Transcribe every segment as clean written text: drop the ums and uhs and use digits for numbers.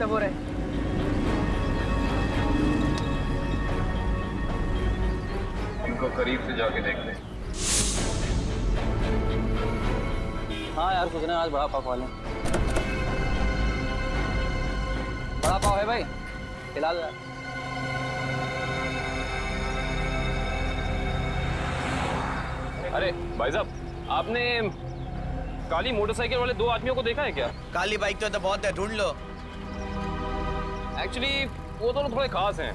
सब हो रहा है? इनको करीब से जाके देखते हैं। हाँ यार, कुछ ना, आज बड़ा पाव वाले। बड़ा पाव है भाई, खिला दो यार। अरे भाई साहब, आपने काली मोटरसाइकिल वाले दो आदमियों को देखा है क्या? काली बाइक तो बहुत है, ढूंढ लो। एक्चुअली वो दोनों थोड़े खास हैं।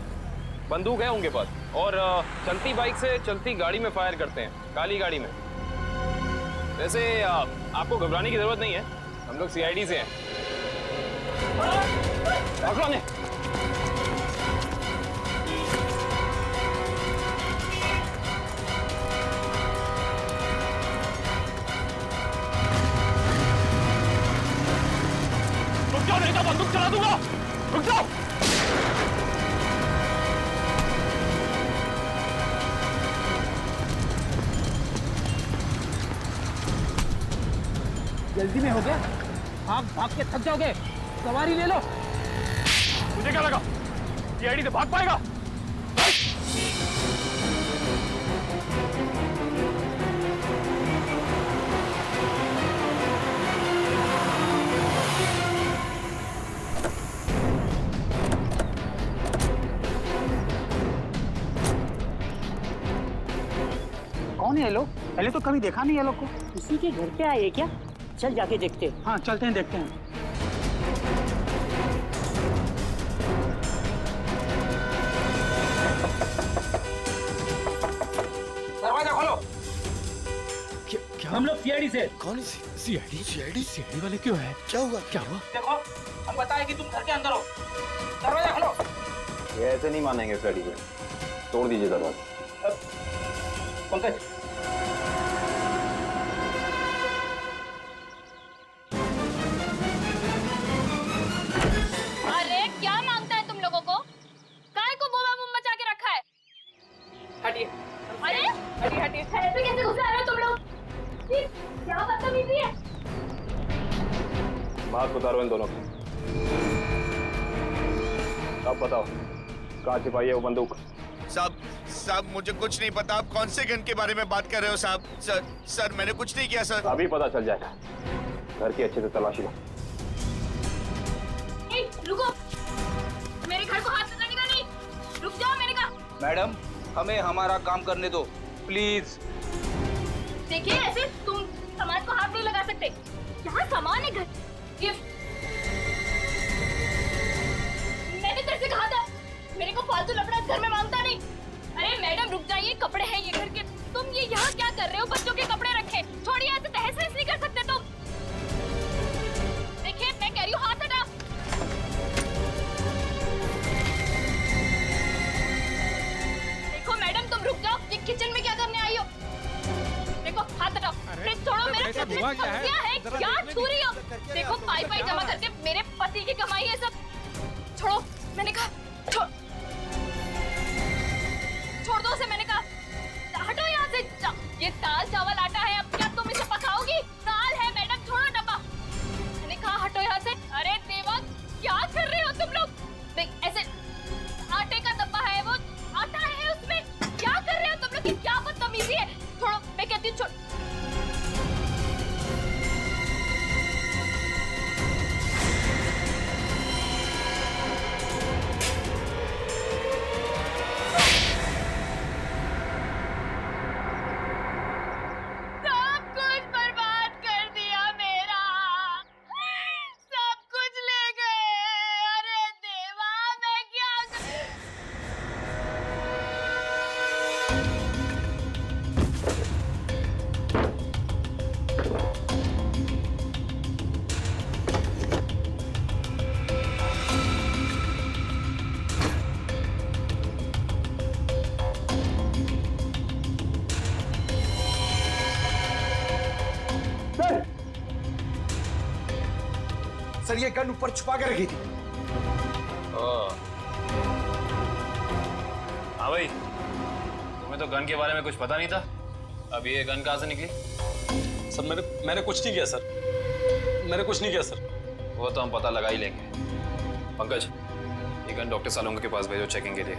बंदूक है उनके पास और चलती बाइक से चलती गाड़ी में फायर करते हैं, काली गाड़ी में। वैसे आपको घबराने की जरूरत नहीं है, हम लोग सीआईडी से हैं। पकड़ो ने। रुक जाओ, नहीं तो बंदूक चला दूंगा। रुक जाओ। जल्दी में हो गया, भाग भाग के थक जाओगे, सवारी ले लो। मुझे क्या लगा सीआईडी से भाग पाएगा? कौन है ये लोग? पहले तो कभी देखा नहीं ये लोग को। किसी के घर पे आए क्या? चल जाके देखते। हाँ चलते हैं, देखते हैं। दरवाजा खोलो। क्या? हम लोग सीआईडी से। कौन सीआईडी? सीआईडी वाले क्यों है? क्या हुआ? देखो, हम बताए कि तुम घर के अंदर हो। दरवाजा खोलो। ये ऐसे नहीं मानेंगे फ्रेडी को, तोड़ दीजिए दरवाजा। पंकज, अरे क्या मांगता है तुम लोगों को? काय को बोबा मुंह मचा के रखा है? हटिए। अरे हटिए हटिए। ऐसे कैसे घुस रहे हो तुम लोग? ये क्या बदतमीजी है? मास्क उतारो इन दोनों की। अब बताओ, कहाँ छिपाई है वो बंदूक? साहब मुझे कुछ नहीं पता। आप कौन से गन के बारे में बात कर रहे हो साहब? सर मैंने कुछ नहीं किया सर। अभी पता चल जाएगा। घर की अच्छे से तलाशी लो। रुको, मेरे घर को हाथ लगाने का नहीं। रुक जाओ, मैंने कहा। मैडम, हमें हमारा काम करने दो प्लीज। देखिए, ऐसे तुम सामान को हाथ नहीं लगा सकते। यहाँ सामान है, घर गिफ्ट। मैंने तेरे से कहा था मेरे को फालतू लफड़ा घर में मांगता नहीं। अरे मैडम रुक जाइए, कपड़े हैं ये घर के। तुम ये यहाँ क्या कर रहे हो? बच्चों के कपड़े रखे। छोड़िए, ऐसे तहस नहस नहीं कर सकते तुम। देखिए, मैं कह रही हूँ हाथ हटा। देखो मैडम, तुम रुक जाओ। ये किचन में क्या करने आई हो? देखो, हाथ हटाओ। फ्रिज छोड़ो, मेरे फ्रिज में सब्जियां हैं। क्या छू रही हो? देखो, पाई पाई जमा करके मेरे पति की कमाई है सब। छोड़ो, मैंने कहा छोड़ दो उसे, मैंने कहा हटो यहाँ से। ये दाल चावल आटा है, अब क्या तुम इसे पकाओगी? दाल है मैडम, छोड़ो डब्बा। मैंने कहा हटो यहाँ से। अरे देवा, क्या कर रहे हो तुम लोग? देख, ऐसे आटे का डब्बा है, वो आटा है उसमें। क्या कर रहे हो तुम लोग? क्या बदतमीजी है? छोड़ो, मैं कहती हूँ छोड़। सब कुछ बर्बाद कर दिया मेरा। सब कुछ ले गए। अरे देवा, मैं क्या सर ये गन ऊपर छुपा के रखी थी। हाँ भाई, तुम्हें तो गन के बारे में कुछ पता नहीं था। अब ये गन कहाँ से निकली? सर मैंने कुछ नहीं किया सर, मैंने कुछ नहीं किया सर। वो तो हम पता लगा ही लेंगे। पंकज, ये गन डॉक्टर सालोंगा के पास भेजो चेकिंग के लिए।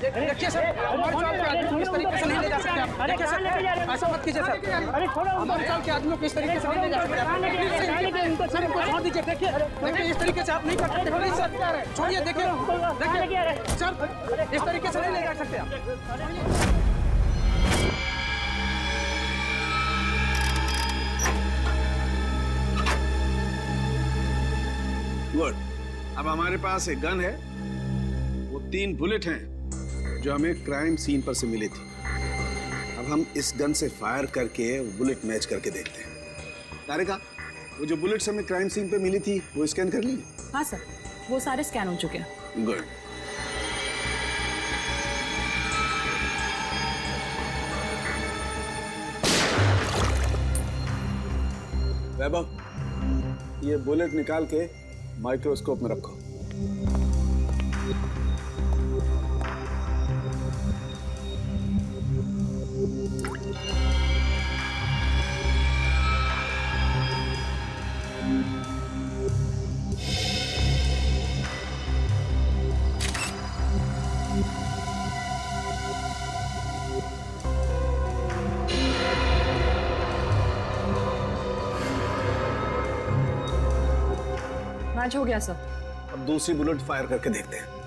देखिए सर, हमारे साल के आदमी को इस तरीके से नहीं ले जा सकते आप। देखिए सर, ऐसा मत कीजिए सर। हमारे साल के आदमियों को इस तरीके से नहीं ले जा सकते। सर इनको छोड़ दीजिए। देखिए इस तरीके से आप नहीं कर सकते। प्लीज सर छोड़िए। देखिए सर, इस तरीके से नहीं ले जा सकते आप। गुड। अब हमारे पास एक गन है, वो 3 बुलेट हैं जो हमें क्राइम सीन पर से मिली थी। अब हम इस गन से फायर करके बुलेट मैच करके देखते हैं। तारिका, वो जो बुलेट्स हमें क्राइम सीन पे मिली थी वो स्कैन कर ली? हाँ सर, वो सारे स्कैन हो चुके हैं। गुड। वैभव, ये बुलेट निकाल के माइक्रोस्कोप में रखो। मैच हो गया सर। अब दूसरी बुलेट फायर करके देखते हैं।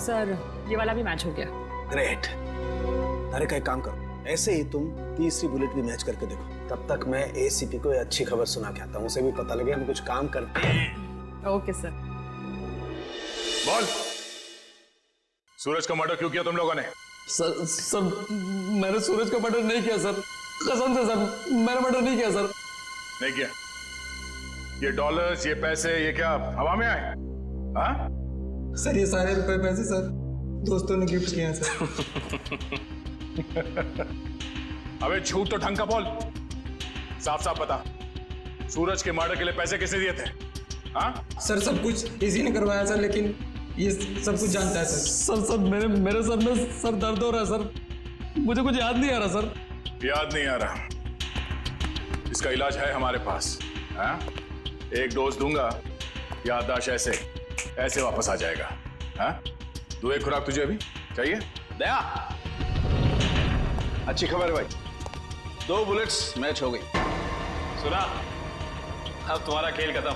सर, ये वाला भी मैच हो गया। ग्रेट। अरे का एक काम करो, ऐसे ही तुम तीसरी बुलेट भी मैच करके देखो। तब तक मैं एसीपी को अच्छी खबर सुना के आता हूँ, उसे भी पता लगे हम कुछ काम करते हैं। Okay sir. बोल, सूरज का मर्डर क्यों किया तुम लोगों ने? सर मैंने सूरज का मर्डर नहीं किया सर, कसम से सर, मैंने मर्डर नहीं किया सर। नहीं किया? ये डॉलर्स, ये पैसे, ये क्या हवा में आए? हाँ? सर ये सारे रुपए पैसे सर दोस्तों ने गिफ्ट किए हैं सर। अबे झूठ तो ढंग का बोल, साफ साफ बता, सूरज के मर्डर के लिए पैसे किसने दिए थे? हाँ? सर सब कुछ इसी ने करवाया सर, लेकिन ये सब कुछ जानता है सर। सर मेरे सर में सर दर्द हो रहा है सर, मुझे कुछ याद नहीं आ रहा सर। याद नहीं आ रहा? इसका इलाज है हमारे पास। हाँ? एक डोज दूंगा, याददाश्त ऐसे वापस आ जाएगा। हाँ? दो एक खुराक तुझे अभी चाहिए? दया, अच्छी खबर है भाई, 2 बुलेट्स मैच हो गई। सुना, अब तुम्हारा खेल खत्म।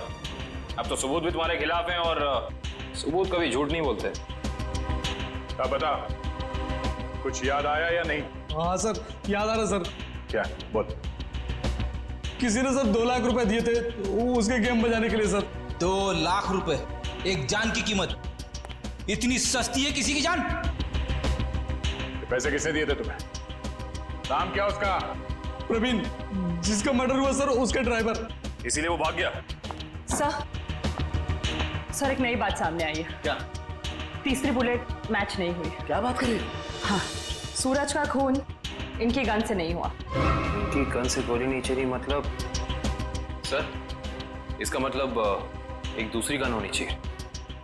अब तो सबूत भी तुम्हारे खिलाफ हैं और सबूत कभी झूठ नहीं बोलते। अब बता, कुछ याद आया या नहीं? हाँ सर, याद आ रहा सर। क्या? बोल। किसी ने सर 2 लाख रुपए दिए थे उसके गेम बजाने के लिए सर। 2 लाख रुपए, एक जान की कीमत? इतनी सस्ती है किसी की जान? पैसे किसने दिए थे तुम्हें? नाम क्या उसका? प्रवीण, जिसका मर्डर हुआ सर उसका ड्राइवर। इसीलिए वो भाग गया? सर एक नई बात सामने आई है। क्या? तीसरी बुलेट मैच नहीं हुई। क्या बात कर रही हो? हाँ, सूरज का खून इनकी गन से नहीं हुआ। इनकी गन से गोली नहीं चली मतलब? सर, इसका मतलब एक दूसरी गन होनी चाहिए।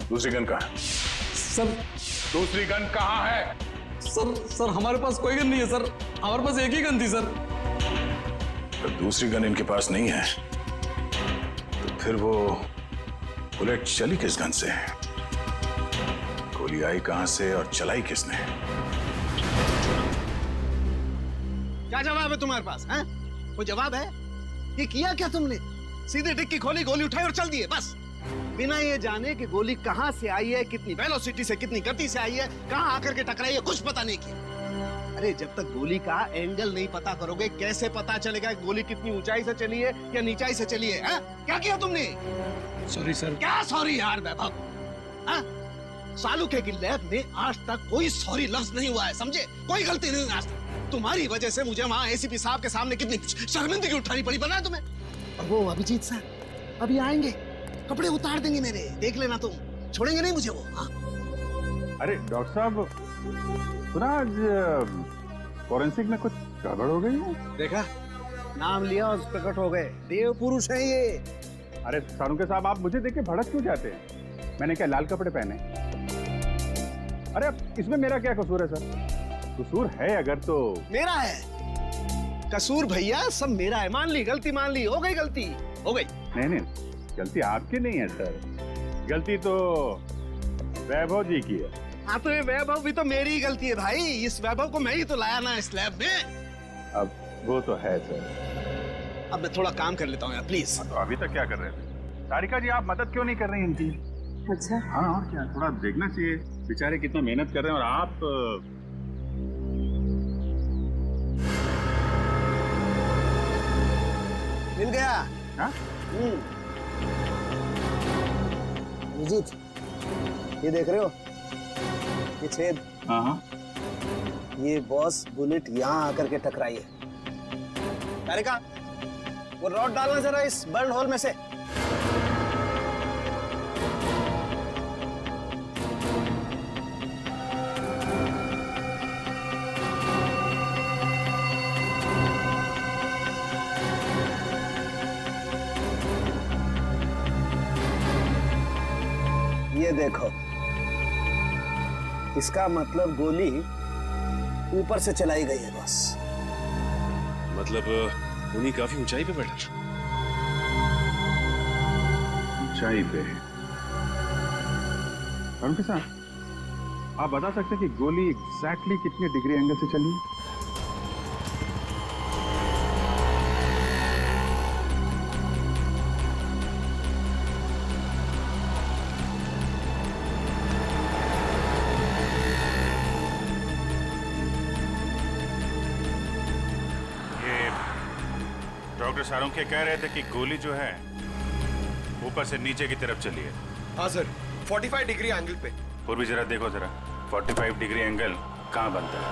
दूसरी गन कहाँ है? सर दूसरी गन कहाँ है? सर हमारे पास कोई गन नहीं है सर, हमारे पास एक ही गन थी सर। तो दूसरी गन इनके पास नहीं है तो फिर वो बुलेट चली किस गन से? गोली आई कहां से और चलाई किसने? क्या जवाब है तुम्हारे पास? हैं? वो जवाब है? ये किया क्या तुमने? सीधे डिक्की खोली, गोली उठाई और चल दिए बस, बिना ये जाने कि गोली कहां से आई है, कितनी वेलोसिटी से, कितनी गति से आई है, कहां आकर के टकराई है, कुछ पता नहीं किया। अरे जब तक गोली का एंगल नहीं पता करोगे कैसे पता चलेगा कि गोली कितनी ऊंचाई से चली है या नीचाई से चली है? क्या किया तुमने? Sorry sir. क्या सॉरी यार वैभव? सालुके की लैब में आज तक कोई सॉरी लफ्ज नहीं हुआ है, समझे? कोई गलती नहीं हुई आज तक। तुम्हारी वजह से मुझे वहां एसीपी साहब के सामने कितनी शर्मिंदगी उठानी पड़ी, पता है तुम्हें? और वो अभिजीत सर, अभी आएंगे, कपड़े उतार देंगे मेरे, देख लेना तुम, छोड़ेंगे नहीं मुझे वो। हाँ? अरे डॉक्टर साहब, सुना आज फॉरेंसिक में कुछ गड़बड़ हो गई है। देखा, नाम लिया और प्रकट हो गए, देव पुरुष है ये। अरे सारुके साहब, आप मुझे देख के भड़क क्यों जाते हैं? मैंने क्या लाल कपड़े पहने? अरे अब इसमें मेरा क्या कसूर है सर? कसूर है अगर तो मेरा है कसूर भैया, सब मेरा है। मान ली गलती, मान ली, हो गई गलती, हो गई। नहीं, गलती आपकी नहीं है सर, गलती तो वैभव जी की है। हाँ तो ये वैभव भी तो मेरी ही गलती है भाई, इस वैभव को मैं ही तो लाया ना इस लैब में। अब वो तो है सर। अब मैं थोड़ा काम कर लेता हूँ यार, प्लीज। तो अभी तक क्या कर रहे थे? सारिका जी, आप मदद क्यों नहीं कर रही इनकी? अच्छा, हाँ और क्या, थोड़ा देखना चाहिए, बेचारे कितना मेहनत कर रहे हैं और आप मिल गया। हाँ? अभिजीत, ये देख रहे हो, ये छेद? हाँ। ये बॉस बुलेट यहाँ आकर के टकराई है। तारिका, वो रॉड डालना जरा इस बर्न होल में से। ये देखो, इसका मतलब गोली ऊपर से चलाई गई है बस। मतलब खूनी काफी ऊंचाई पे बैठा। ऊंचाई पे? उनके साथ आप बता सकते हैं कि गोली एग्जैक्टली कितने डिग्री एंगल से चली है? डॉक्टर सारुके कह रहे थे कि गोली जो है ऊपर से नीचे की तरफ चली है। हाँ सर, 45 डिग्री एंगल पे। और भी जरा देखो जरा, 45 डिग्री एंगल कहाँ बनता है?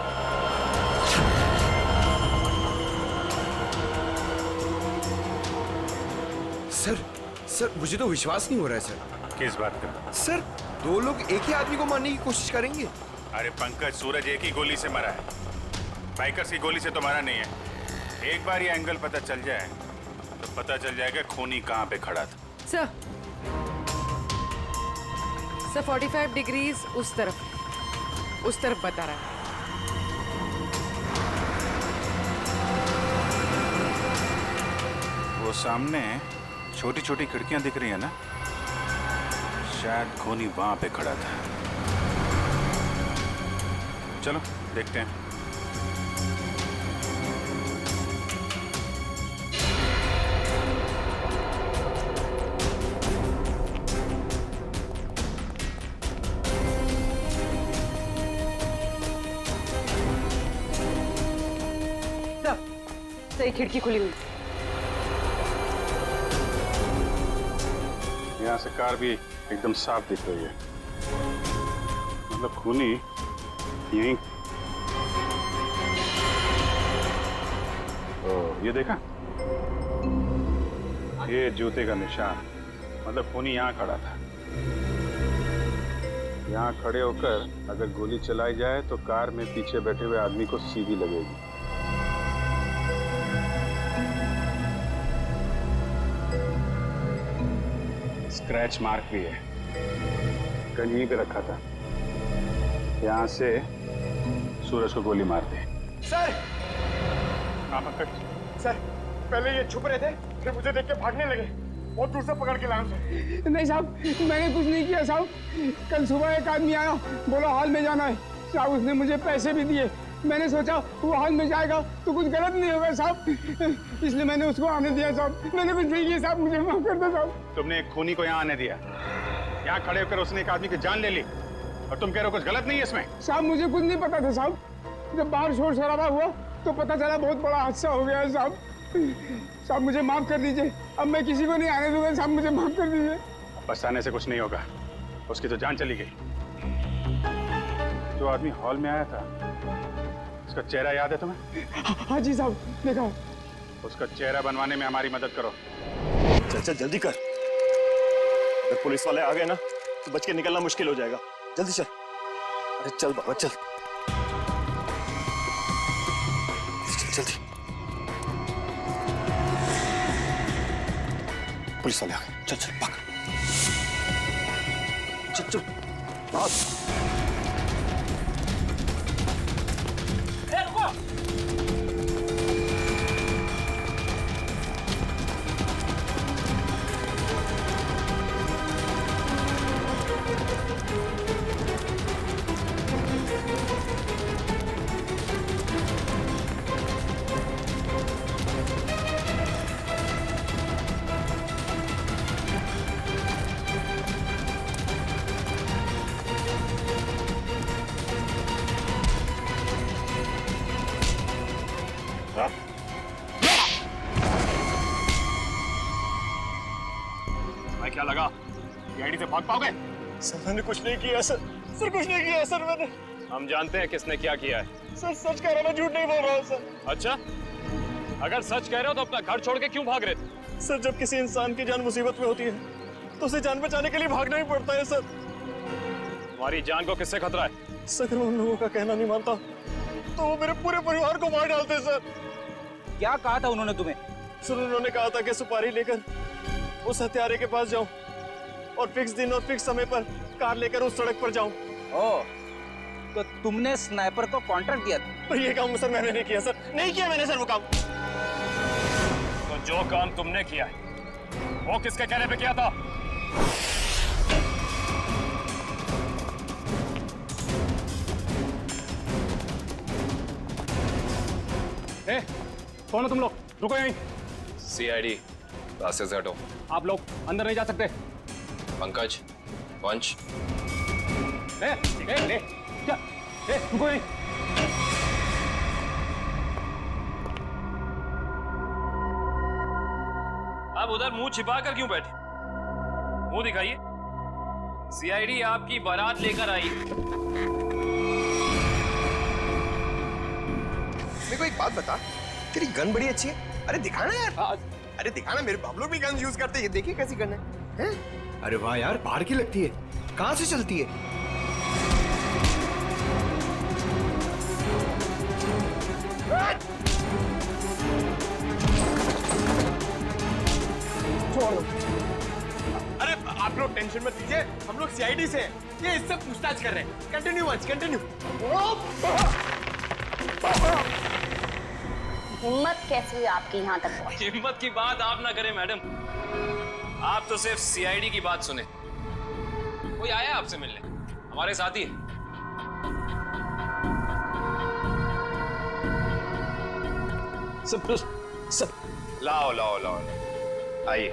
सर मुझे तो विश्वास नहीं हो रहा है सर। किस बात का? सर, दो लोग एक ही आदमी को मारने की कोशिश करेंगे। अरे पंकज, सूरज एक ही गोली से मरा है, बाइकर्स की गोली से तो मरा नहीं है। एक बार ये एंगल पता चल जाए तो पता चल जाएगा खूनी कहाँ पे खड़ा था। सर 45 डिग्रीज उस तरफ बता रहा है। वो सामने छोटी छोटी खिड़कियां दिख रही है ना, शायद खूनी वहां पे खड़ा था। चलो देखते हैं। सही, खिड़की खुली हुई। यहाँ से कार भी एकदम साफ दिख रही है, मतलब खूनी यहीं। तो ये देखा, ये जूते का निशान, मतलब खूनी यहाँ खड़ा था। यहाँ खड़े होकर अगर गोली चलाई जाए तो कार में पीछे बैठे हुए आदमी को सीधी लगेगी। स्क्रैच मार्क भी है, कल यहीं पे रखा था। यहाँ से सूरज को गोली मार दी। सर, सर पहले ये छुप रहे थे, फिर मुझे देख के भागने लगे, बहुत दूर से पकड़ के लाया सर। नहीं साहब, मैंने कुछ नहीं किया साहब। कल सुबह एक आदमी आया, बोला हॉल में जाना है साहब, उसने मुझे पैसे भी दिए। मैंने सोचा वो हॉल में जाएगा तो कुछ गलत नहीं होगा साहब, इसलिए मैंने उसको आने दिया साहब। मैंने कुछ नहीं किया साहब, मुझे माफ कर दो साहब। तुमने एक खूनी को यहाँ आने दिया, यहाँ खड़े होकर उसने एक आदमी की जान ले ली, और तुम कह रहे हो कुछ गलत नहीं है इसमें? साहब मुझे कुछ नहीं पता था साहब, जब बाहर शोर शराबा हुआ तो पता चला बहुत बड़ा हादसा हो गया है साहब। साहब मुझे माफ कर दीजिए, अब मैं किसी को नहीं आने दूंगा साहब, मुझे माफ कर दीजिए। पछताने से कुछ नहीं होगा, उसकी तो जान चली गई। जो आदमी हॉल में आया था, उसका चेहरा याद है तुम्हें? हाँ जी साहब, देखा। उसका चेहरा बनवाने में हमारी मदद करो। चल चल जल्दी कर, अगर पुलिस वाले आ गए ना तो बच के निकलना मुश्किल हो जाएगा। जल्दी चल। अरे चल बाबा चल, जल्दी। पुलिस वाले आ गए, चल चल भाग। चल चल भाग। मैं क्या लगा गाड़ी से भाग पाओगे? सर मैंने कुछ नहीं किया सर, सर कुछ नहीं किया सर मैंने। हम जानते हैं किसने क्या किया है। सर सच कह रहा हूं, मैं झूठ नहीं बोल रहा हूँ सर। अच्छा, अगर सच कह रहे हो तो अपना घर छोड़ के क्यों भाग रहे थे? सर जब किसी इंसान की जान मुसीबत में होती है तो उसे जान बचाने के लिए भागना ही पड़ता है सर। तुम्हारी जान को किससे खतरा है? सर अगर मैं उन लोगों का कहना नहीं मानता तो वो मेरे पूरे परिवार को मार डालते सर। क्या कहा था उन्होंने तुम्हें? सर उन्होंने कहा था कि सुपारी लेकर उस हत्यारे के पास जाऊं और फिक्स दिन और फिक्स समय पर कार लेकर उस सड़क पर जाऊं। ओह, तो तुमने स्नाइपर को कॉन्ट्रैक्ट दिया था? पर ये काम सर मैंने नहीं किया सर, नहीं किया मैंने सर वो काम। तो जो काम तुमने किया है वो किसके कहने पे किया था? कौन हो तुम लोग? रुको यहीं। सीआईडी, रास्ते से हटो। आप लोग अंदर नहीं जा सकते। पंकज, पंच। क्या? रुको यहीं। आप उधर मुंह छिपा कर क्यों बैठे? मुंह दिखाइए। सीआईडी आपकी बारात लेकर आई। मेरे को एक बात बता, तेरी गन बड़ी अच्छी है। अरे दिखाना यार। अरे दिखाना, मेरे बाप लोग भी गन यूज करते हैं। देखिए कैसी गन है, हैं? अरे वाह यार, बाहर की लगती है। कहाँ से चलती है? छोड़ दो। अरे आप लोग टेंशन मत लीजिए, हम लोग सीआईडी से हैं। ये इससे पूछताछ कर रहे हैं। Continue once, continue. हिम्मत कैसे हुई आपकी यहाँ तक पहुंची? हिम्मत की बात आप ना करें मैडम, आप तो सिर्फ सीआईडी की बात सुने। कोई आया आपसे मिलने? हमारे साथी है। सब लाओ लाओ लाओ, आइए।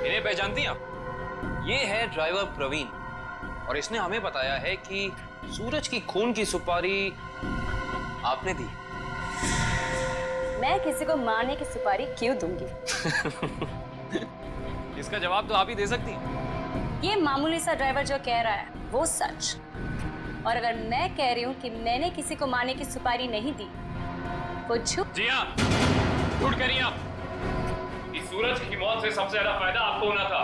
इन्हें पहचानती हैं आप? ये है ड्राइवर प्रवीण और इसने हमें बताया है कि सूरज की खून की सुपारी आपने दी। मैं किसी को मारने की सुपारी क्यों दूंगी? इसका जवाब तो आप ही दे सकती हैं। ये मामूली सा ड्राइवर जो कह रहा है वो सच, और अगर मैं कह रही हूँ कि मैंने किसी को मारने की सुपारी नहीं दी वो झूठ। जी हाँ, झूठ कह रही हैं आप। इस सूरज की मौत से सबसे ज्यादा फायदा आपको होना था।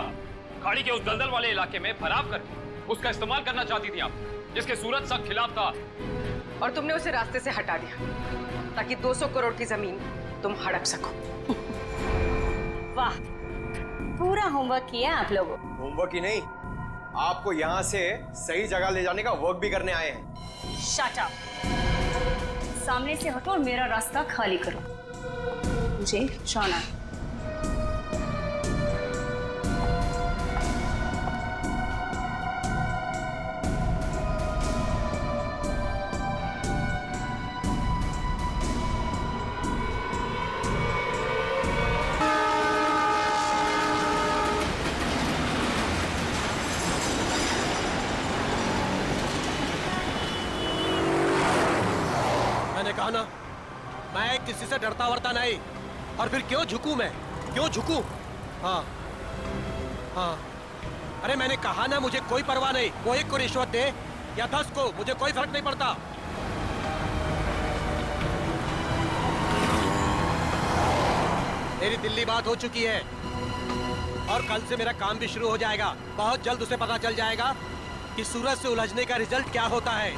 खाड़ी के उस दलदल वाले इलाके में फरार करके उसका इस्तेमाल करना चाहती थी आप, जिसके सूरज सख्त खिलाफ था। और तुमने उसे रास्ते से हटा दिया ताकि 200 करोड़ की जमीन तुम हड़प सको। वाह, पूरा होमवर्क किया आप लोगों। होमवर्क ही नहीं, आपको यहाँ से सही जगह ले जाने का वर्क भी करने आए हैं। शट अप, सामने से हटो और मेरा रास्ता खाली करो, मुझे जाना है। मैंने कहा ना, मैं किसी से डरता वरता नहीं। और फिर क्यों झुकूं मैं? क्यों झुकूं? हाँ हाँ, अरे मैंने कहा ना, मुझे कोई परवाह नहीं। वो 1 को रिश्वत दे या 10 को, मुझे कोई फर्क नहीं पड़ता। मेरी दिल्ली बात हो चुकी है। और कल से मेरा काम भी शुरू हो जाएगा। बहुत जल्द उसे पता चल जाएगा कि सूरज से उलझने का रिजल्ट क्या होता है।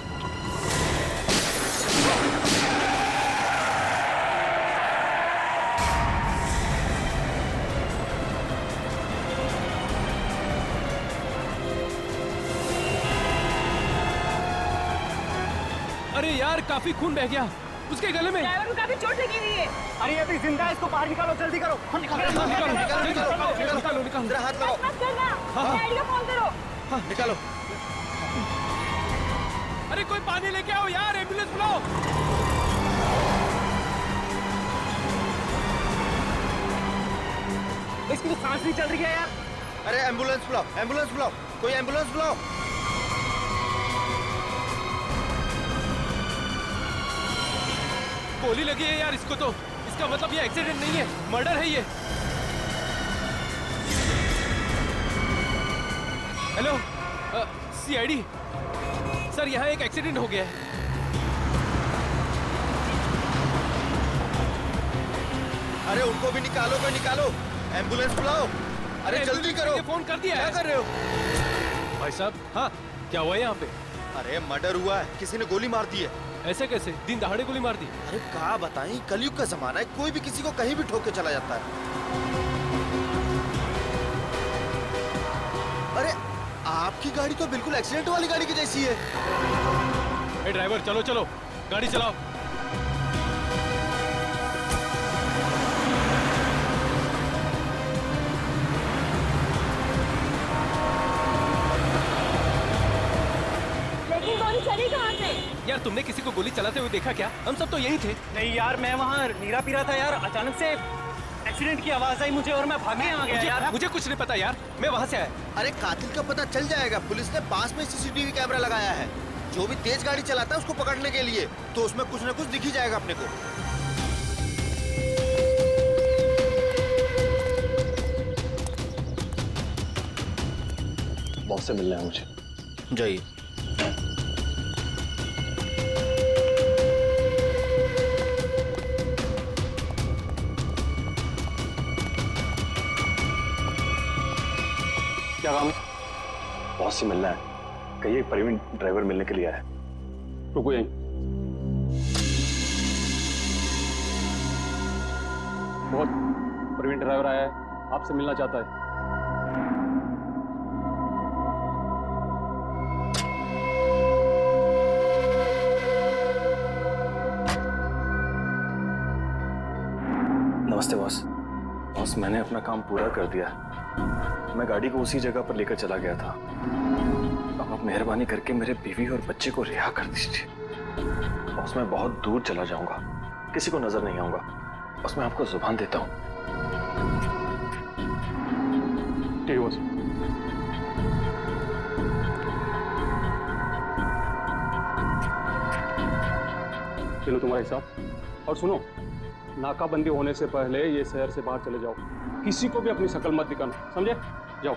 अरे यार, काफी खून बह गया उसके गले में। ड्राइवर को काफी चोट लगी हुई है। अरे अभी जिंदा है, इसको बाहर निकालो, जल्दी करो। निकालो, जरा हाथ लगाओ। मत करना, डैडी को फोन करो। निकालो। अरे कोई पानी लेके आओ यार, एम्बुलेंस बुलाओ। इसकी तो सांस नहीं चल रही है यार। अरे एम्बुलेंस बुलाओ, एम्बुलेंस बुलाओ, कोई एम्बुलेंस बुलाओ। गोली लगी है यार इसको तो। इसका मतलब ये एक्सीडेंट नहीं है, मर्डर है ये। हेलो, सीआईडी सर, यहाँ एक एक्सीडेंट हो गया है। अरे उनको भी निकालो, कोई निकालो, एम्बुलेंस बुलाओ। अरे जल्दी करो। फोन कर दिया। क्या कर रहे हो भाई साहब? हाँ, क्या हुआ यहाँ पे? अरे मर्डर हुआ है, किसी ने गोली मार दी है। ऐसे कैसे? दिन दहाड़े गोली मार दी? अरे क्या बताएं, कलयुग का जमाना है, कोई भी किसी को कहीं भी ठोक के चला जाता है। अरे आपकी गाड़ी तो बिल्कुल एक्सीडेंट वाली गाड़ी की जैसी है। ए ड्राइवर, चलो चलो, गाड़ी चलाओ। लेकिन गोली चली कहाँ से? यार तुमने किसी को गोली चलाते हुए देखा क्या? हम सब तो यही थे। नहीं यार, मैं वहाँ नीरा पी रहा था यार, अचानक से एक्सीडेंट की आवाज आई मुझे और मैं भागे आ गया यार। मुझे कुछ नहीं पता यार, मैं वहाँ से आया। अरे कातिल का पता चल जाएगा, पुलिस ने पास में सीसीटीवी कैमरा लगाया है। जो भी तेज गाड़ी चलाता है उसको पकड़ने के लिए, तो उसमें कुछ न कुछ दिख ही जाएगा अपने को। बॉस से मिलना है मुझे। जाइए। क्या काम है? बॉस से मिलना है। कहिए प्रवीण ड्राइवर मिलने के लिए आया है। रुको यहीं। बहुत प्रवीण ड्राइवर आया है, आपसे मिलना चाहता है। नमस्ते बॉस। बॉस, मैंने अपना काम पूरा कर दिया। मैं गाड़ी को उसी जगह पर लेकर चला गया था। अब आप मेहरबानी करके मेरे बीवी और बच्चे को रिहा कर दीजिए। बॉस, मैं बहुत दूर चला जाऊंगा, किसी को नजर नहीं आऊंगा। बस मैं आपको जुबान देता हूं। ठीक है बॉस। चलो तुम्हारा हिसाब। और सुनो, नाकाबंदी होने से पहले ये शहर से बाहर चले जाओ। किसी को भी अपनी शक्ल मत दिखाना, समझे? जाओ।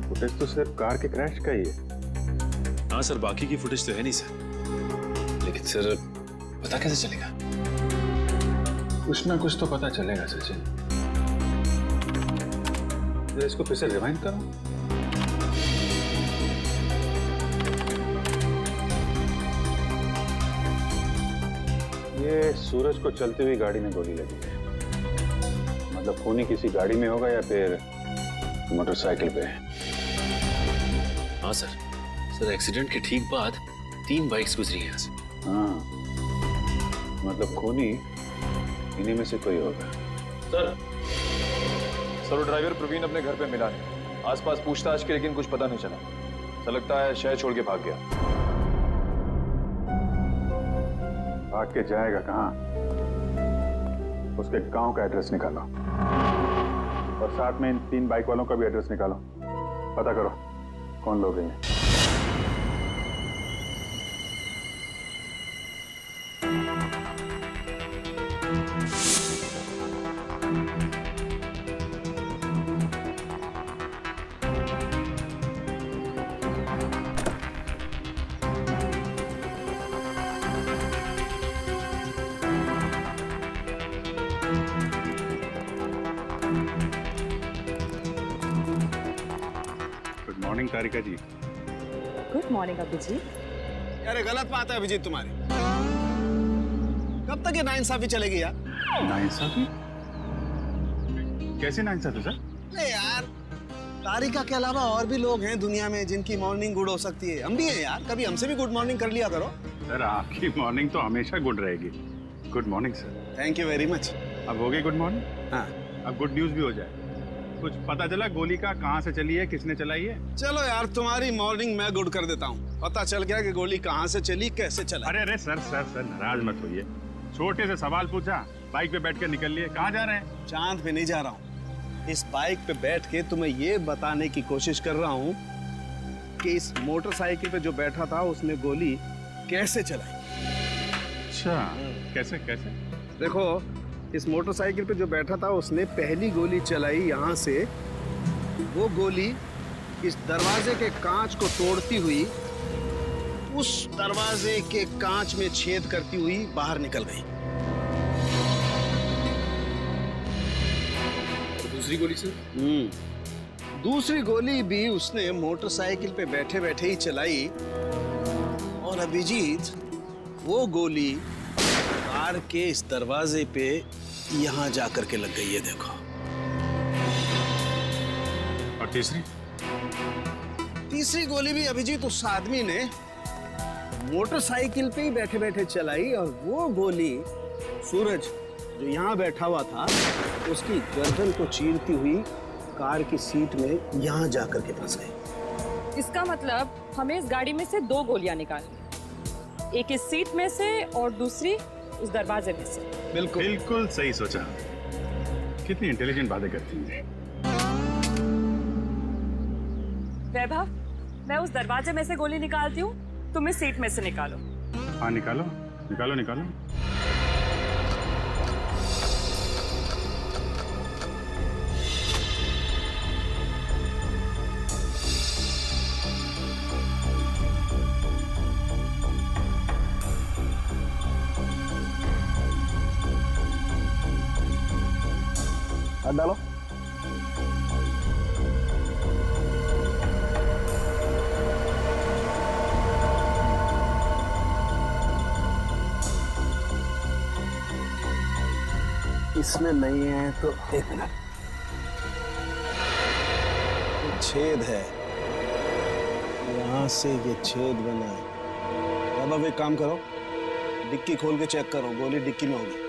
फुटेज तो सिर्फ कार के क्रैश का ही है। हाँ सर, बाकी की फुटेज तो है नहीं सर। लेकिन सर, पता कैसे चलेगा? कुछ ना कुछ तो पता चलेगा सचिन। इसको फिर से रिवाइंड करो। ये सूरज को चलती हुई गाड़ी में गोली लगी है। मतलब खूनी किसी गाड़ी में होगा या फिर मोटरसाइकिल पे। हाँ सर। सर, एक्सीडेंट के ठीक बाद 3 बाइक्स गुजरी हैं यहाँ से। हाँ, मतलब खूनी इन्हीं में से कोई होगा। सर, वो ड्राइवर प्रवीण अपने घर पे मिला नहीं। आसपास पूछताछ की, लेकिन कुछ पता नहीं चला। ऐसा लगता है शहर छोड़ के भाग गया। भाग के जाएगा कहाँ? उसके गांव का एड्रेस निकालो और साथ में इन 3 बाइक वालों का भी एड्रेस निकालो। पता करो कौन लोग हैं ये। तारिका जी। Good morning Abhijit. अरे गलत बात है अभिजीत तुम्हारी। कब तक ये नाइंसाफी चलेगी यार? नाइंसाफी? कैसे नाइंसाफी सर? नहीं यार, तारिका के अलावा और भी लोग हैं दुनिया में जिनकी मॉर्निंग गुड हो सकती है। हम भी हैं यार, कभी हमसे भी गुड मॉर्निंग कर लिया करो। सर आपकी मॉर्निंग तो हमेशा गुड रहेगी। Good morning sir. Thank you very much. अब हो गई गुड मॉर्निंग? हाँ। अब गुड न्यूज भी हो जाए। कुछ पता चला गोली का कहाँ से चली है, किसने चलाई है? चलो यार, तुम्हारी मॉर्निंग मैं गुड कर देता हूँ। पता चल गया कि गोली कहाँ से चली, कैसे चला। अरे अरे सर सर सर नाराज मत होइए। छोटे से सवाल पूछा, बाइक पे बैठ कर निकल लिए। कहाँ जा रहे हैं? चांद पे नहीं जा रहा हूँ। इस बाइक पे बैठ के तुम्हें ये बताने की कोशिश कर रहा हूँ कि इस मोटरसाइकिल पे जो बैठा था उसने गोली कैसे चलाई। अच्छा, कैसे कैसे? देखो, इस मोटरसाइकिल पे जो बैठा था उसने पहली गोली चलाई यहाँ से। वो गोली इस दरवाजे के कांच को तोड़ती हुई उस दरवाजे के कांच में छेद करती हुई बाहर निकल गई। दूसरी गोली से? दूसरी गोली भी उसने मोटरसाइकिल पे बैठे बैठे ही चलाई। और अभिजीत, वो गोली कार के इस दरवाजे पे यहाँ जाकर के लग गई है, देखो। और तीसरी? तीसरी गोली भी अभिजीत उस आदमी ने मोटरसाइकिल पे ही बैठे बैठे चलाई। और वो गोली सूरज जो यहाँ बैठा हुआ था उसकी गर्दन को चीरती हुई कार की सीट में यहाँ जाकर के फंस गई। इसका मतलब हमें इस गाड़ी में से 2 गोलियां निकालनी, एक इस सीट में से और दूसरी उस दरवाजे में से। बिल्कुल बिल्कुल सही सोचा। कितनी इंटेलिजेंट बातें करती हैं। वैभव, मैं उस दरवाजे में से गोली निकालती हूँ, तुम इस सीट में से निकालो। हाँ निकालो निकालो निकालो। हाथ डालो। इसमें नहीं है तो एक मिनट, छेद है, यहां से ये छेद बना है। अब एक काम करो, डिक्की खोल के चेक करो, गोली डिक्की में होगी।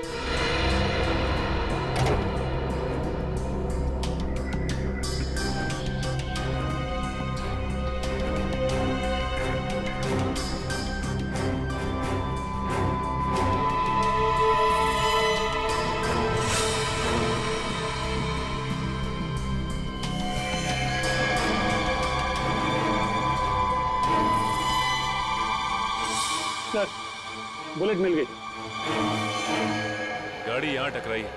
सर, बुलेट मिल गई। गाड़ी यहाँ टकराई है,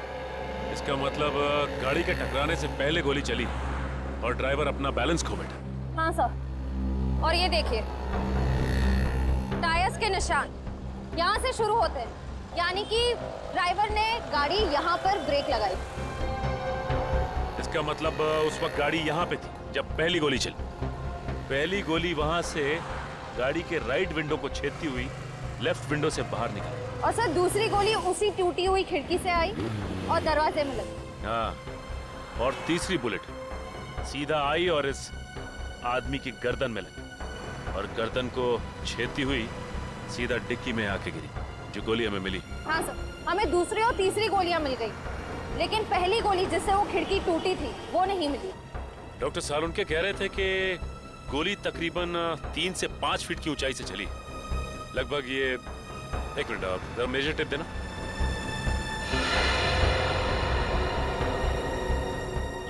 इसका मतलब गाड़ी के टकराने से पहले गोली चली और ड्राइवर अपना बैलेंस खो बैठा। हाँ सर, और ये देखिए टायर्स के निशान यहाँ से शुरू होते हैं, यानी कि ड्राइवर ने गाड़ी यहाँ पर ब्रेक लगाई। इसका मतलब उस वक्त गाड़ी यहाँ पे थी जब पहली गोली चली। पहली गोली वहां से गाड़ी के राइट विंडो को छेदती हुई लेफ्ट विंडो से बाहर निकली। और सर दूसरी गोली उसी टूटी हुई खिड़की से आई और दरवाजे में लगी। हाँ, और तीसरी बुलेट सीधा आई और इस आदमी की गर्दन में लगी और गर्दन को छेदती हुई सीधा डिक्की में आके गिरी, जो गोली हमें मिली। हाँ सर, हमें दूसरी और तीसरी गोलियां मिल गई, लेकिन पहली गोली जिससे वो खिड़की टूटी थी वो नहीं मिली। डॉक्टर सालुनके कह रहे थे कि गोली तकरीबन 3 से 5 फीट की ऊंचाई से चली, लगभग ये। एक मिनट, आप जरा मेजर टेप देना।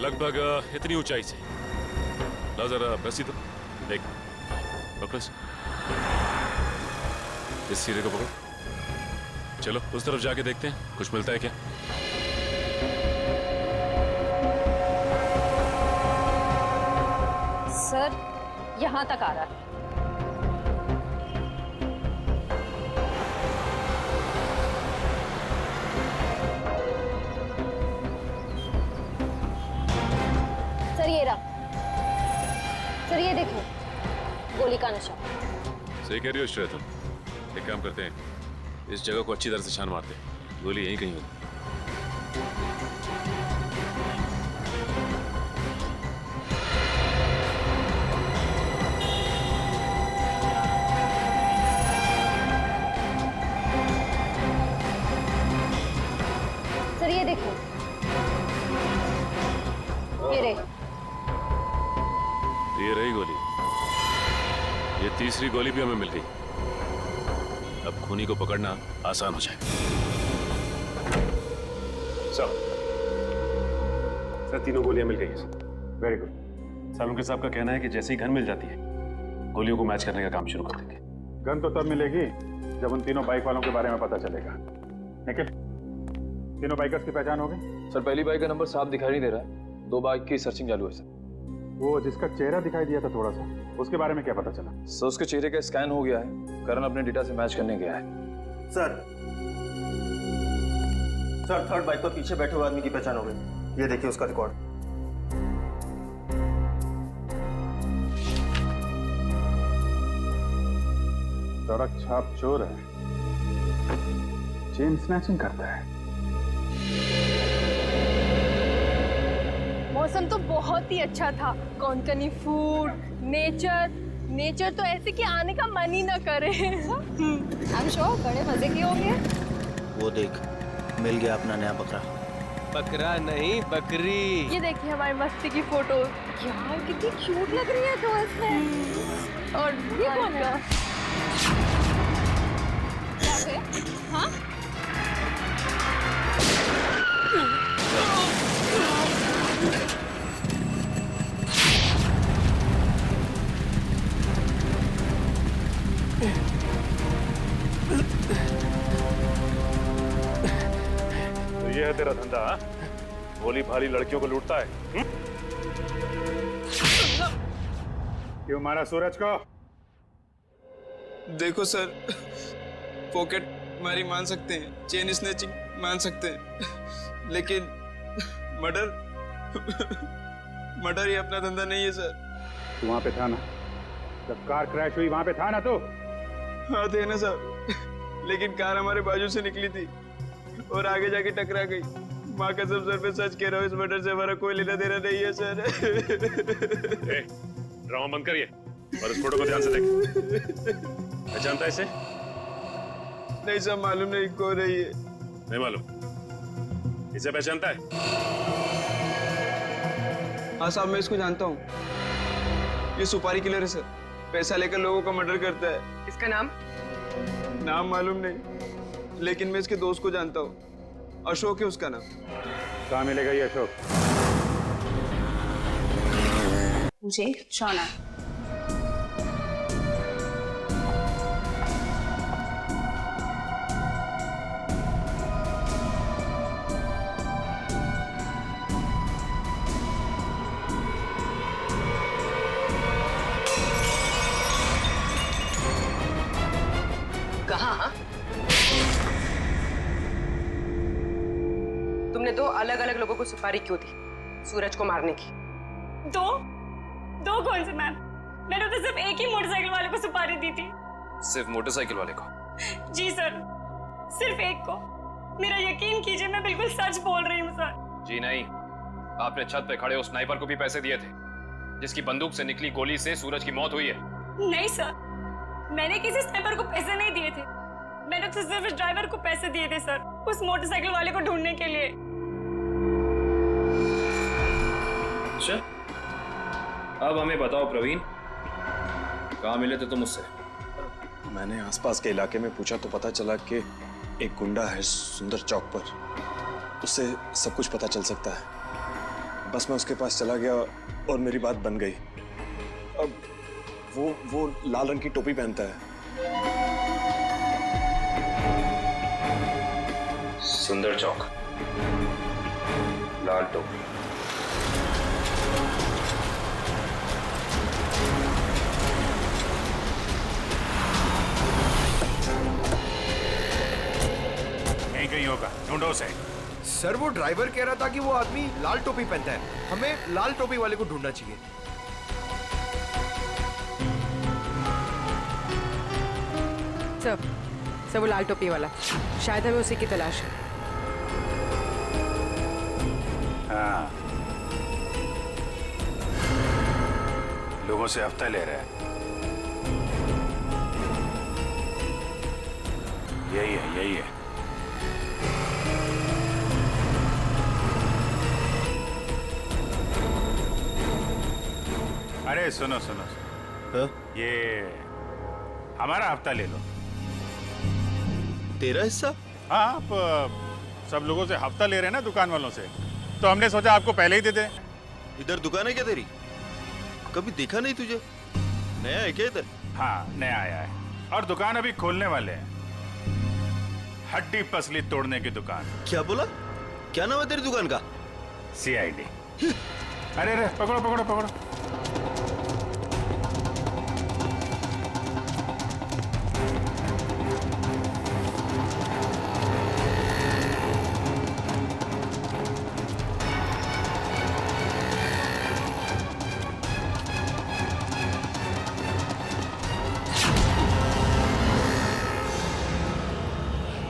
लगभग इतनी ऊंचाई से। ला जरा रस्सी दो। देख पकड़ो इस सीधे को पकड़ो। चलो उस तरफ जाके देखते हैं कुछ मिलता है क्या। सर यहाँ तक आ रहा है। सर ये रहा। सर ये देखो, गोली का नशा। सही कह रही हो श्रेया तुम। एक काम करते हैं, इस जगह को अच्छी तरह से छान मारते हैं, गोली यहीं कहीं होगी। सर ये देखो, ये रही गोली। ये तीसरी गोली भी हमें मिल गई। अब खूनी को पकड़ना आसान हो जाएगा। सर तीनों गोलियां मिल गई हैं सर। Very good. सालुंके साहब का कहना है कि जैसे ही गन मिल जाती है, गोलियों को मैच करने का काम शुरू कर देंगे। गन तो तब मिलेगी जब उन तीनों बाइक वालों के बारे में पता चलेगा। निखिल, तीनों बाइकर्स की पहचान हो गई? सर पहली बाइक का नंबर साफ दिखाई नहीं दे रहा है। 2 बाइक की सर्चिंग चालू है सर। वो जिसका चेहरा दिखाई दिया था थोड़ा सा, उसके बारे में क्या पता चला? सर उसके चेहरे का स्कैन हो गया है। करण अपने डेटा से मैच करने गया है। सर थर्ड बाइक पर पीछे बैठे हुए आदमी की पहचान हो गई। ये देखिए उसका रिकॉर्ड। सड़क छाप चोर है, चेन स्नैचिंग करता है। मौसम तो बहुत ही अच्छा था। कोंकणी फूड, नेचर तो ऐसे कि आने का मन ही ना करे। I'm sure बड़े मजे की होंगे। वो देख, मिल गया अपना नया बकरा। बकरा नहीं, बकरी। ये देखिए हमारी मस्ती की फोटो। यार कितनी क्यूट लग रही है तो इसमें। और ये कौन का? हाँ? तो ये है तेरा धंधा? भोली भाली लड़कियों को लूटता है? क्यों मारा सूरज को? देखो सर, पॉकेट मारी मान सकते हैं, चेन स्नैचिंग मान सकते हैं, लेकिन मर्डर ही अपना धंधा नहीं है सर। तू वहां पे था ना जब कार क्रैश हुई? वहां पे था ना तू? हाँ थे ना सर, लेकिन कार हमारे बाजू से निकली थी और आगे जाके टकरा गई। माँ कसम सर पे सच कह रहा हूँ, इस मर्डर से हमारा कोई लेना देना नहीं है सर। ड्रामा बंद करिए और इस फोटो को ध्यान से देख। पहचानता है इसे? नहीं सर, मालूम नहीं कौन है ये। नहीं मालूम? इसे पहचानता है? हाँ साहब, मैं इसको जानता हूँ। ये सुपारी किलर है सर, पैसा लेकर लोगों का मर्डर करता है। इसका नाम? नाम मालूम नहीं, लेकिन मैं इसके दोस्त को जानता हूँ। अशोक है उसका नाम। कहाँ मिलेगा ये अशोक? मुझे शौना। कहाँ? तुमने 2 अलग-अलग लोगों को सुपारी क्यों दी? सूरज को मारने की। दो कौन से मैम? मैंने तो सिर्फ एक ही मोटरसाइकिल वाले को सुपारी दी थी। सिर्फ मोटरसाइकिल वाले को? जी सर, सिर्फ एक को। मेरा यकीन कीजिए, मैं बिल्कुल सच बोल रही हूँ सर। जी नहीं, आपने छत पे खड़े उस स्नाइपर को भी पैसे दिए थे, जिसकी बंदूक से निकली गोली से सूरज की मौत हुई है। नहीं सर, मैंने किसी स्नाइपर को पैसे नहीं दिए थे। मैंने तो सिर्फ उस ड्राइवर को पैसे दिए थे सर, उस मोटरसाइकिल वाले को ढूंढने के लिए। अच्छा, अब हमें बताओ प्रवीण, कहाँ मिले थे तुम उससे? मैंने आसपास के इलाके में पूछा तो पता चला कि एक गुंडा है सुंदर चौक पर, उससे सब कुछ पता चल सकता है। बस मैं उसके पास चला गया और मेरी बात बन गई। अब वो लाल रंग की टोपी पहनता है। सुंदर चौक, लाल टोपी। कहीं होगा, ढूंढो उसे। सर वो ड्राइवर कह रहा था कि वो आदमी लाल टोपी पहनता है, हमें लाल टोपी वाले को ढूंढना चाहिए। सर वो लाल टोपी वाला, शायद हमें उसी की तलाश है। हाँ, लोगों से हफ्ता ले रहा है। यही है। अरे सुनो, ये हमारा हफ्ता ले लो। तेरा हिस्सा? हाँ, आप सब लोगों से हफ्ता ले रहे हैं ना, दुकान वालों से, तो हमने सोचा आपको पहले ही दे दें। इधर दुकान है क्या तेरी? कभी देखा नहीं तुझे? नया है क्या इधर? हाँ, नया आया है और दुकान अभी खोलने वाले हैं। हड्डी पसली तोड़ने की दुकान। क्या बोला? क्या नाम है तेरी दुकान का? CID। अरे पकड़ो।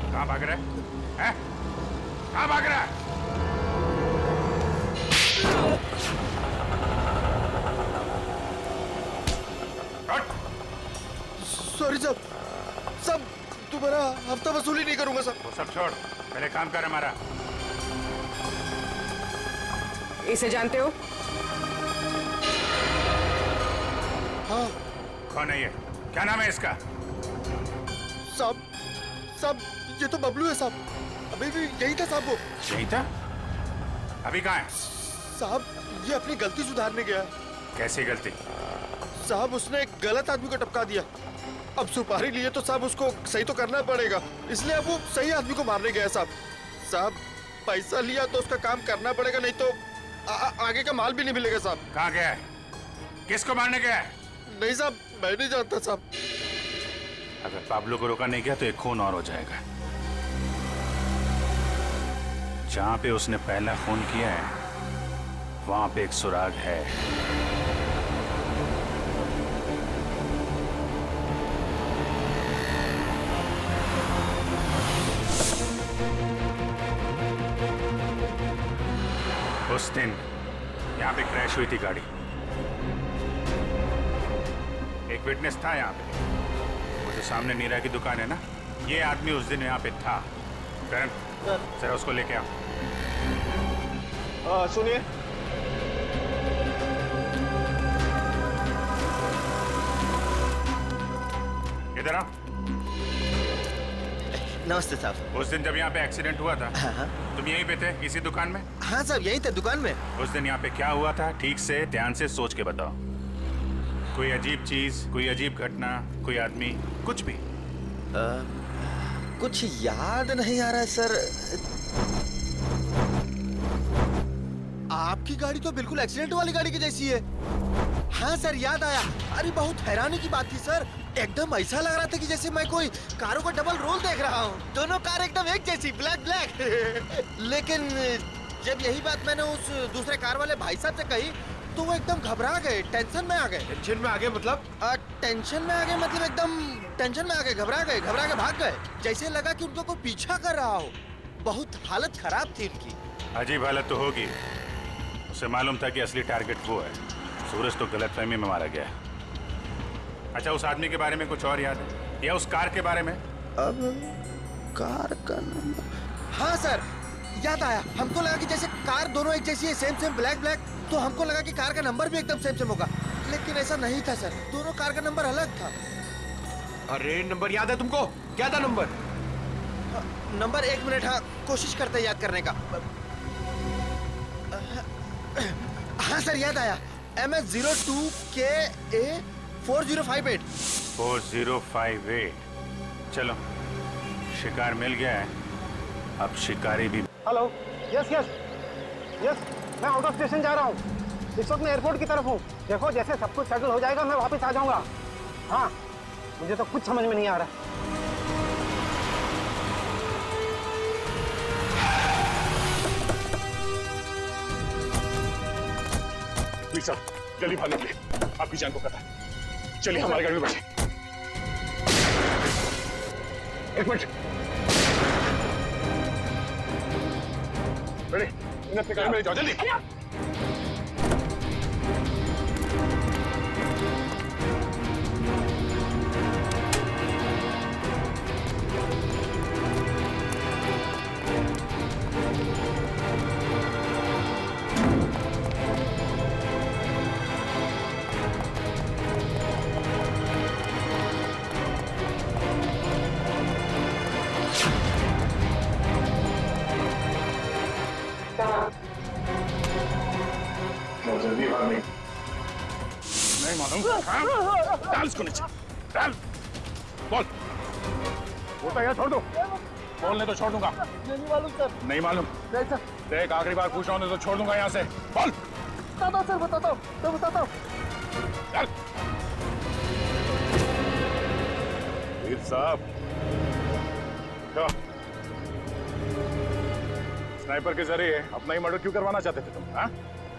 कहाँ भाग रहा है? कहाँ भाग रहा है? सॉरी सब तुम्हारा हफ्ता वसूली नहीं करूंगा सब। वो सब छोड़, पहले काम कर हमारा। इसे जानते हो? हाँ। कौन है ये? क्या नाम है इसका? साहब ये तो बबलू है साहब। अभी भी यही था साहब। वो यही था? अभी कहाँ है? साहब ये अपनी गलती सुधारने गया। कैसी गलती? साहब उसने एक गलत आदमी को टपका दिया। अब सुपारी लिए तो साहब उसको सही तो करना पड़ेगा, इसलिए अब वो सही आदमी को मारने गया साहब। पैसा लिया तो उसका काम करना पड़ेगा, नहीं तो आगे का माल भी नहीं मिलेगा साहब। कहाँ गया है? किसको मारने गया है? नहीं साहब, मैं नहीं जानता साहब। अगर पाब्लो को रोका नहीं गया तो एक खून और हो जाएगा। जहां पे उसने पहला खून किया है वहां पे एक सुराग है। उस दिन यहाँ पे क्रैश हुई थी गाड़ी। एक विटनेस था यहाँ पे, वो जो सामने नीरा की दुकान है ना, ये आदमी उस दिन यहाँ पे था। करण, जरा उसको लेके आओ। सुनिए, इधर आओ। नमस्ते साहब। उस दिन जब यहाँ पे एक्सीडेंट हुआ था, तुम यहीं पे थे इसी दुकान में? हाँ साहब, यहीं थे दुकान में। उस दिन यहाँ पे क्या हुआ था, ठीक से ध्यान से सोच के बताओ। कोई अजीब चीज, कोई अजीब घटना, कोई आदमी, कुछ भी? कुछ याद नहीं आ रहा है सर। आपकी गाड़ी तो बिल्कुल एक्सीडेंट वाली गाड़ी की जैसी है। हाँ सर, याद आया। अरे बहुत हैरानी की बात थी सर, एकदम ऐसा लग रहा था कि जैसे मैं कोई कारों का डबल रोल देख रहा हूँ। दोनों कार एकदम एक जैसी, ब्लैक। लेकिन जब यही बात मैंने उस दूसरे कार वाले भाई साहब से कही तो वो एकदम घबरा गए, टेंशन में आ गए। टेंशन में आ गए मतलब? टेंशन में आ गए मतलब एकदम टेंशन में आ गए, घबरा के भाग गए। जैसे लगा कि उनको कोई पीछा कर रहा हो। बहुत हालत खराब थी उनकी। अजीब हालत तो होगी। उसे मालूम था कि असली टारगेट वो है। सूरज तो गलतफहमी में मारा गया है। अच्छा, उस आदमी के बारे में कुछ और याद है या उस कार के बारे में? अब कार का नंबर? हाँ सर, याद आया। हमको लगा कि जैसे कार दोनों एक जैसी है, सेम ब्लैक, तो हमको लगा कि कार का नंबर भी एकदम सेम होगा, लेकिन ऐसा नहीं था सर। दोनों कार का नंबर अलग था। अरे नंबर याद है तुमको? क्या था नंबर? नंबर 1 मिनट, हाँ कोशिश करते हैं याद करने का। हाँ सर, याद आया। MS02KA 4058। 4058। चलो, शिकार मिल गया है, अब शिकारी भी। हेलो, यस, मैं आउट ऑफ स्टेशन जा रहा हूँ। इस वक्त मैं एयरपोर्ट की तरफ हूँ। देखो, जैसे सब कुछ सेटल हो जाएगा मैं वापस आ जाऊंगा। हाँ, मुझे तो कुछ समझ में नहीं आ रहा। वीर साहब, जल्दी भागने के लिए, आपकी जान को खतरा है। चलिए हमारी गाड़ी में बैठे। एक मिनट। रेडी, इन अपने कार में ले जाओ जल्दी। जल्दी भाग नहीं मालूम। डाल इसको नीचे, डाल। बोल, बोलता है छोड़ दो। बोलने तो छोड़ दूंगा। नहीं मालूम सर। नहीं मालूम? नहीं सर। देख आखिरी बार पूछ रहा हूँ तो छोड़ दूंगा यहाँ से। बोल। बताता हूँ सर, बताता हूँ, मैं बताता हूँ। चल। वीर साहब, स्नाइपर के जरिए अपना ही मर्डर क्यों करवाना चाहते थे तुम? हाँ?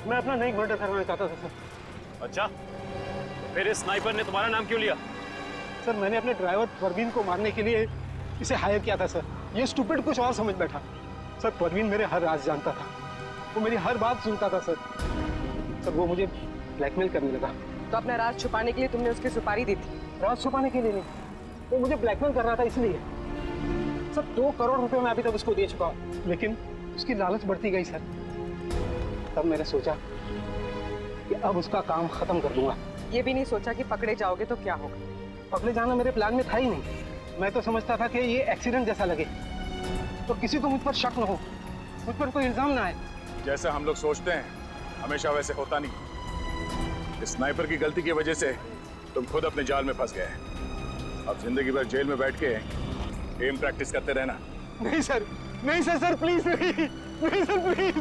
मैं अपना नहीं मर्डर करवाना चाहता था सर। अच्छा, फिर इस स्नाइपर ने तुम्हारा नाम क्यों लिया? सर मैंने अपने ड्राइवर परवीन को मारने के लिए इसे हायर किया था सर। ये स्टूपिड कुछ और समझ बैठा। सर परवीन मेरे हर राज जानता था, वो मेरी हर बात सुनता था सर। सर वो मुझे ब्लैकमेल करने लगा। तो अपना राज छुपाने के लिए तुमने उसकी सुपारी दी थी? राज छुपाने के लिए नहीं, वो मुझे ब्लैकमेल कर रहा था इसलिए। सर 2 करोड़ रुपए मैं अभी तक उसको दे चुका हूँ, लेकिन उसकी लालच बढ़ती गई सर। तब मैंने सोचा कि अब उसका काम खत्म कर दूंगा। ये भी नहीं सोचा कि पकड़े जाओगे तो क्या होगा? पकड़े जाना मेरे प्लान में था ही नहीं। मैं तो समझता था कि ये एक्सीडेंट जैसा लगे तो किसी को मुझ पर शक न हो, मुझ पर कोई इल्जाम ना आए। जैसा हम लोग सोचते हैं हमेशा वैसे होता नहीं। इस स्नाइपर की गलती की वजह से तुम खुद अपने जाल में फंस गए। अब जिंदगी भर जेल में बैठ के एम प्रैक्टिस करते रहना। नहीं सर, नहीं सर, सर प्लीज नहीं, नहीं सर प्लीज।